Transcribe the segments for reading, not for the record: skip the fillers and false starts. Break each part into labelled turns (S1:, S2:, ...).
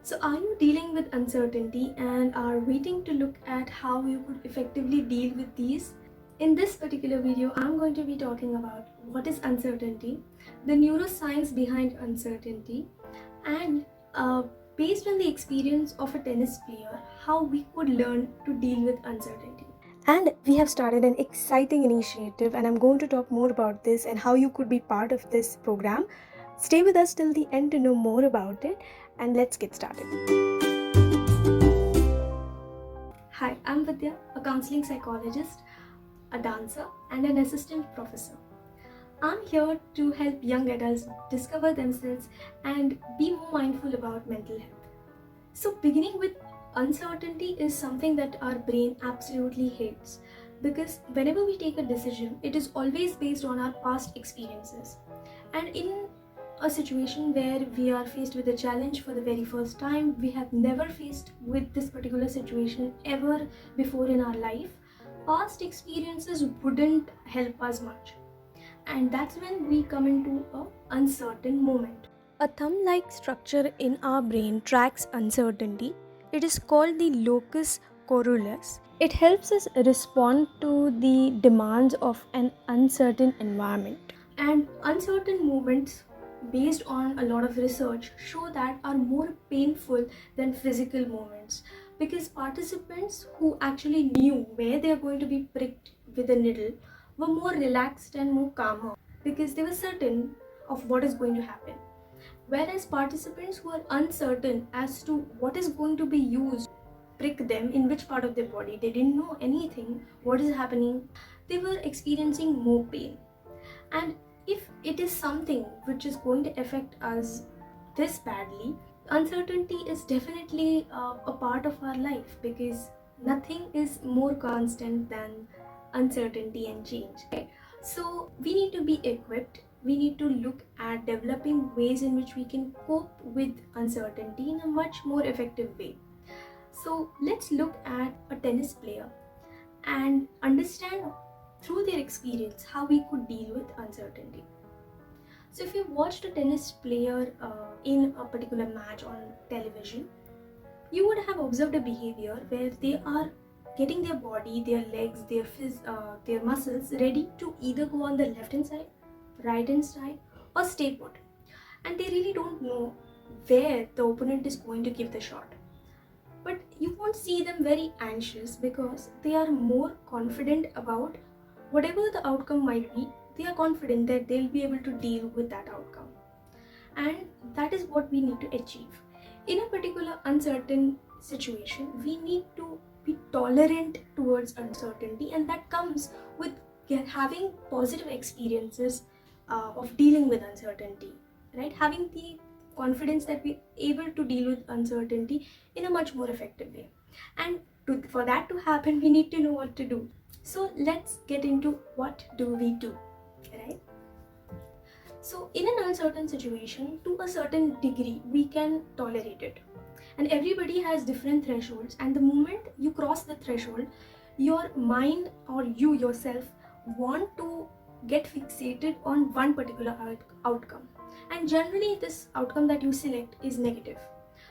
S1: So, are you dealing with uncertainty and are waiting to look at how you could effectively deal with these? In this particular video, I'm going to be talking about what is uncertainty, the neuroscience behind uncertainty, and based on the experience of a tennis player, how we could learn to deal with uncertainty. And we have started an exciting initiative, and I'm going to talk more about this and how you could be part of this program. Stay with us till the end to know more about it, and let's get started. Hi, I'm Vidhya, a counseling psychologist, a dancer, and an assistant professor. I'm here to help young adults discover themselves and be more mindful about mental health. So, beginning with uncertainty is something that our brain absolutely hates because whenever we take a decision, it is always based on our past experiences. And in a situation where we are faced with a challenge for the very first time, we have never faced with this particular situation ever before in our life, past experiences wouldn't help us much. And that's when we come into an uncertain moment. A thumb-like structure in our brain tracks uncertainty. It is called the locus coeruleus. It helps us respond to the demands of an uncertain environment. And uncertain movements, based on a lot of research, show that are more painful than physical movements because participants who actually knew where they are going to be pricked with a needle were more relaxed and more calmer because they were certain of what is going to happen. Whereas participants who are uncertain as to what is going to be used, prick them in which part of their body, they didn't know anything, what is happening, they were experiencing more pain. And if it is something which is going to affect us this badly, uncertainty is definitely a part of our life because nothing is more constant than uncertainty and change. Right? So we need to be equipped. We need to look at developing ways in which we can cope with uncertainty in a much more effective way. So let's look at a tennis player and understand through their experience how we could deal with uncertainty. So if you watched a tennis player in a particular match on television, you would have observed a behavior where they are getting their body, their legs, their muscles ready to either go on the left hand side, right hand side, or stay put. And they really don't know where the opponent is going to give the shot. But you won't see them very anxious because they are more confident about whatever the outcome might be. They are confident that they'll be able to deal with that outcome. And that is what we need to achieve. In a particular uncertain situation, we need to be tolerant towards uncertainty, and that comes with having positive experiences of dealing with uncertainty, right? Having the confidence that we're able to deal with uncertainty in a much more effective way. And for that to happen, we need to know what to do. So let's get into what do we do, right? So in an uncertain situation, to a certain degree, we can tolerate it. And everybody has different thresholds, and the moment you cross the threshold, your mind or you yourself want to get fixated on one particular outcome. And generally this outcome that you select is negative.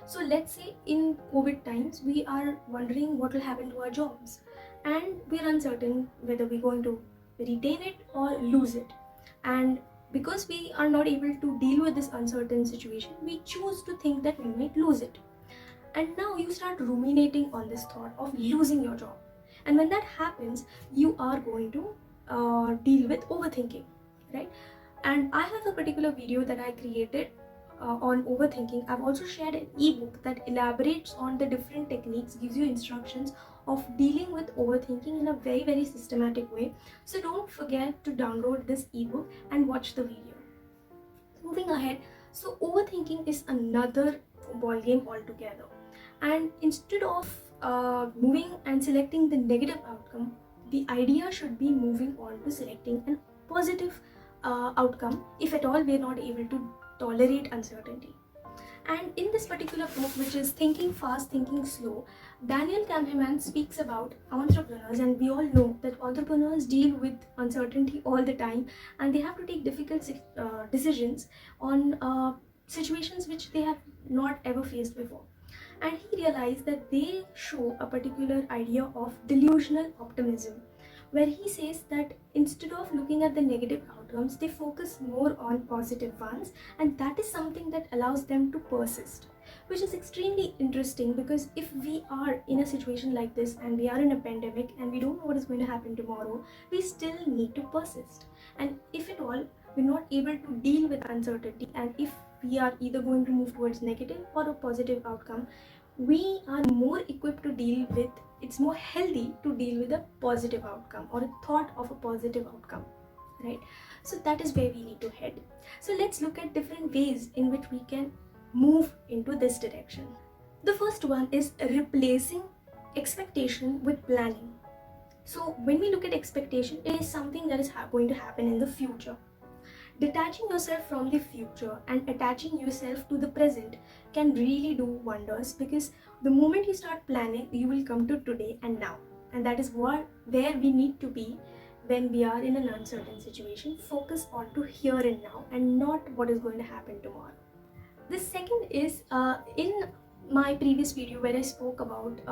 S1: So let's say in COVID times, we are wondering what will happen to our jobs, and we're uncertain whether we're going to retain it or lose it. And because we are not able to deal with this uncertain situation, we choose to think that we might lose it. And now you start ruminating on this thought of losing your job. And when that happens, you are going to deal with overthinking, right? And I have a particular video that I created on overthinking. I've also shared an ebook that elaborates on the different techniques, gives you instructions of dealing with overthinking in a very, very systematic way. So don't forget to download this ebook and watch the video. Moving ahead, so overthinking is another ball game altogether. And instead of moving and selecting the negative outcome, the idea should be moving on to selecting a positive outcome if at all we're not able to tolerate uncertainty. And in this particular book, which is Thinking Fast, Thinking Slow, Daniel Kahneman speaks about entrepreneurs, and we all know that entrepreneurs deal with uncertainty all the time, and they have to take difficult decisions on situations which they have not ever faced before. And he realized that they show a particular idea of delusional optimism, where he says that instead of looking at the negative outcomes, they focus more on positive ones, and that is something that allows them to persist, which is extremely interesting, because if we are in a situation like this and we are in a pandemic and we don't know what is going to happen tomorrow, we still need to persist. And if at all we're not able to deal with uncertainty, and if we are either going to move towards negative or a positive outcome, we are more equipped to deal with, it's more healthy to deal with a positive outcome or a thought of a positive outcome, right? So that is where we need to head. So let's look at different ways in which we can move into this direction. The first one is replacing expectation with planning. So when we look at expectation, it is something that is going to happen in the future. Detaching yourself from the future and attaching yourself to the present can really do wonders, because the moment you start planning, you will come to today and now. And that is where we need to be when we are in an uncertain situation. Focus on to here and now and not what is going to happen tomorrow. The second is in my previous video where I spoke about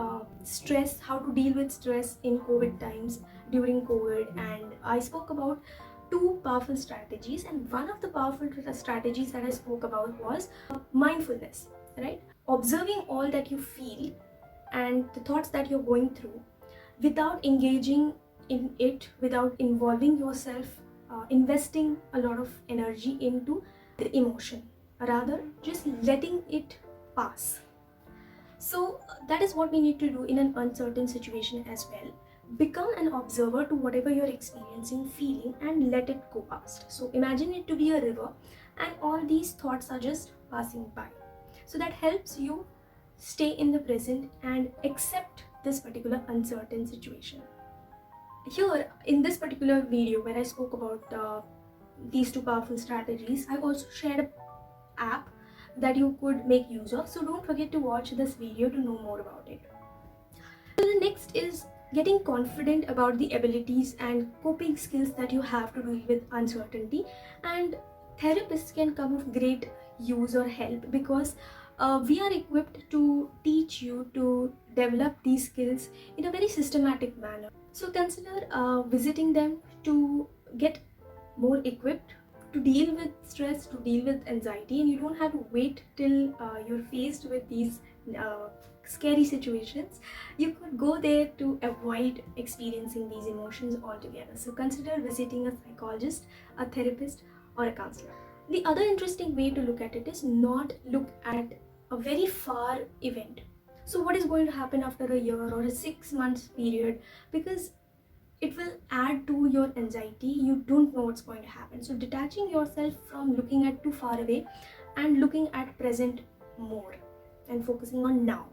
S1: stress, how to deal with stress in COVID times, during COVID, and I spoke about two powerful strategies, and one of the powerful strategies that I spoke about was mindfulness, right? Observing all that you feel and the thoughts that you're going through without engaging in it, without involving yourself, investing a lot of energy into the emotion, rather just letting it pass. So that is what we need to do in an uncertain situation as well. Become an observer to whatever you're experiencing, feeling, and let it go past. So imagine it to be a river and all these thoughts are just passing by. So that helps you stay in the present and accept this particular uncertain situation. Here in this particular video where I spoke about these two powerful strategies, I also shared an app that you could make use of. So don't forget to watch this video to know more about it. So the next is getting confident about the abilities and coping skills that you have to deal with uncertainty, and therapists can come of great use or help, because we are equipped to teach you to develop these skills in a very systematic manner. So consider visiting them to get more equipped to deal with stress, to deal with anxiety, and you don't have to wait till you're faced with these scary situations. You could go there to avoid experiencing these emotions altogether. So consider visiting a psychologist, a therapist, or a counselor. The other interesting way to look at it is not look at a very far event. So what is going to happen after a year or a 6 months period, because it will add to your anxiety. You don't know what's going to happen. So detaching yourself from looking at too far away and looking at present more and focusing on now.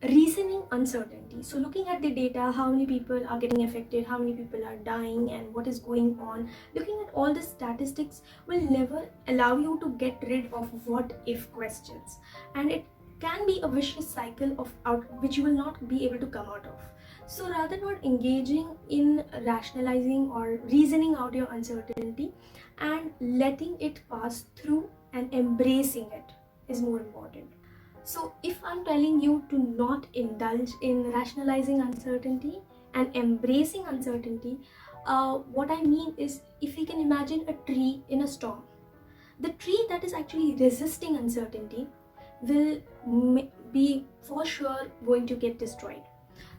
S1: Reasoning uncertainty. So looking at the data, how many people are getting affected, how many people are dying, and what is going on. Looking at all the statistics will never allow you to get rid of what if questions. And it can be a vicious cycle of which you will not be able to come out of. So rather not engaging in rationalizing or reasoning out your uncertainty and letting it pass through and embracing it is more important. So if I'm telling you to not indulge in rationalizing uncertainty and embracing uncertainty, what I mean is, if we can imagine a tree in a storm, the tree that is actually resisting uncertainty will be for sure going to get destroyed.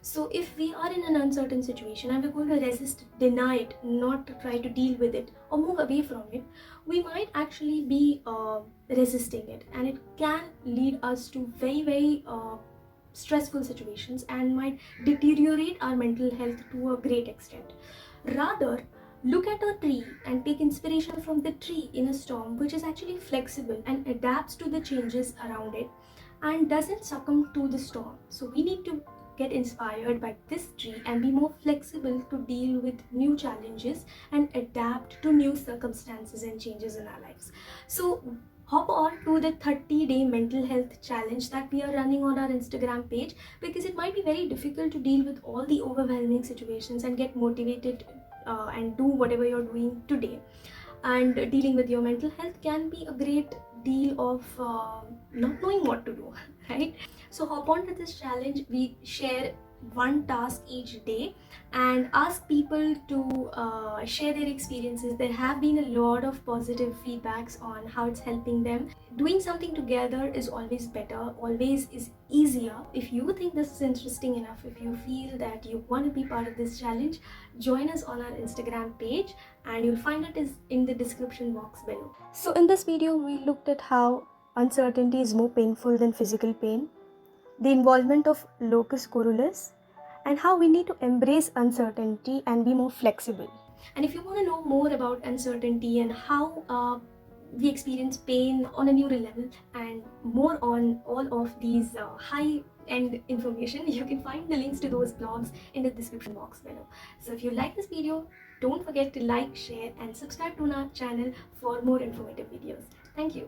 S1: So if we are in an uncertain situation and we're going to resist, deny it, not try to deal with it or move away from it, we might actually be resisting it, and it can lead us to very stressful situations and might deteriorate our mental health to a great extent. Rather, look at a tree and take inspiration from the tree in a storm, which is actually flexible and adapts to the changes around it and doesn't succumb to the storm. So we need to get inspired by this tree and be more flexible to deal with new challenges and adapt to new circumstances and changes in our lives. So hop on to the 30-day mental health challenge that we are running on our Instagram page, because it might be very difficult to deal with all the overwhelming situations and get motivated and do whatever you're doing today. And dealing with your mental health can be a great deal of not knowing what to do, right? So hop on to this challenge. We share one task each day and ask people to share their experiences. There have been a lot of positive feedbacks on how it's helping them. Doing something together is always better, always is easier. If you think this is interesting enough, if you feel that you want to be part of this challenge, join us on our Instagram page and you'll find it is in the description box below. So in this video, we looked at how uncertainty is more painful than physical pain, the involvement of locus coeruleus, and how we need to embrace uncertainty and be more flexible. And if you want to know more about uncertainty and how we experience pain on a neural level and more on all of these high end information, you can find the links to those blogs in the description box below. So if you like this video, don't forget to like, share and subscribe to our channel for more informative videos. Thank you.